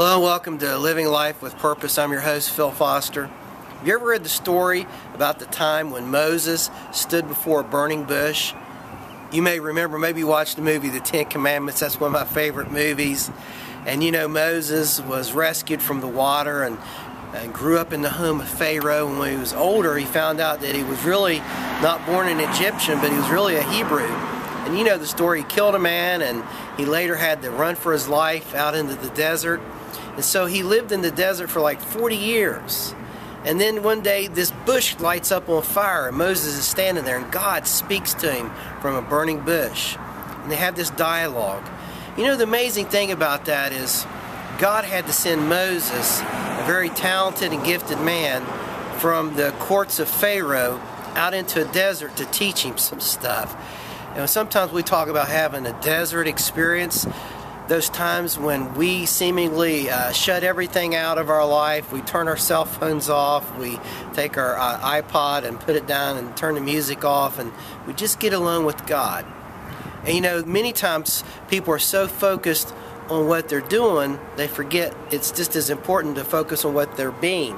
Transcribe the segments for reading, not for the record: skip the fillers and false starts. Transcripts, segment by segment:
Hello and welcome to Living Life with Purpose. I'm your host, Phil Foster. Have you ever read the story about the time when Moses stood before a burning bush? You may remember, maybe you watched the movie The Ten Commandments. That's one of my favorite movies. And you know, Moses was rescued from the water and grew up in the home of Pharaoh. And when he was older, he found out that he was really not born an Egyptian, but he was really a Hebrew. And you know the story, he killed a man and he later had to run for his life out into the desert. And so he lived in the desert for like 40 years. And then one day this bush lights up on fire and Moses is standing there and God speaks to him from a burning bush. And they have this dialogue. You know, the amazing thing about that is God had to send Moses, a very talented and gifted man, from the courts of Pharaoh out into a desert to teach him some stuff. You know, sometimes we talk about having a desert experience. Those times when we seemingly shut everything out of our life, we turn our cell phones off, we take our iPod and put it down and turn the music off, and we just get alone with God. And you know, many times people are so focused on what they're doing, they forget it's just as important to focus on what they're being.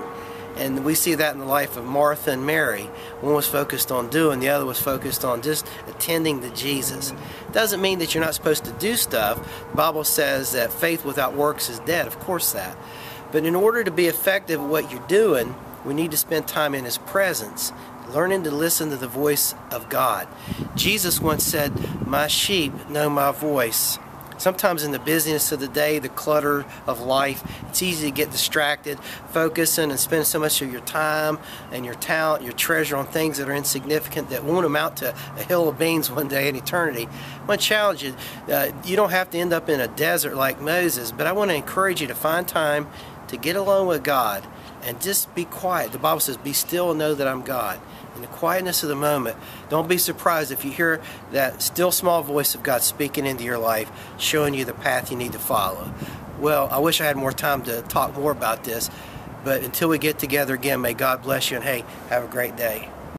And we see that in the life of Martha and Mary. One was focused on doing, the other was focused on just attending to Jesus. Doesn't mean that you're not supposed to do stuff. The Bible says that faith without works is dead, of course that. But in order to be effective at what you're doing, we need to spend time in His presence, learning to listen to the voice of God. Jesus once said, "My sheep know my voice." Sometimes in the busyness of the day, the clutter of life, it's easy to get distracted, focusing and spend so much of your time and your talent, your treasure on things that are insignificant that won't amount to a hill of beans one day in eternity. I want to challenge you. You don't have to end up in a desert like Moses, but I want to encourage you to find time to get alone with God and just be quiet. The Bible says, "Be still and know that I'm God." In the quietness of the moment, don't be surprised if you hear that still small voice of God speaking into your life, showing you the path you need to follow. Well, I wish I had more time to talk more about this, but until we get together again, may God bless you, and hey, have a great day.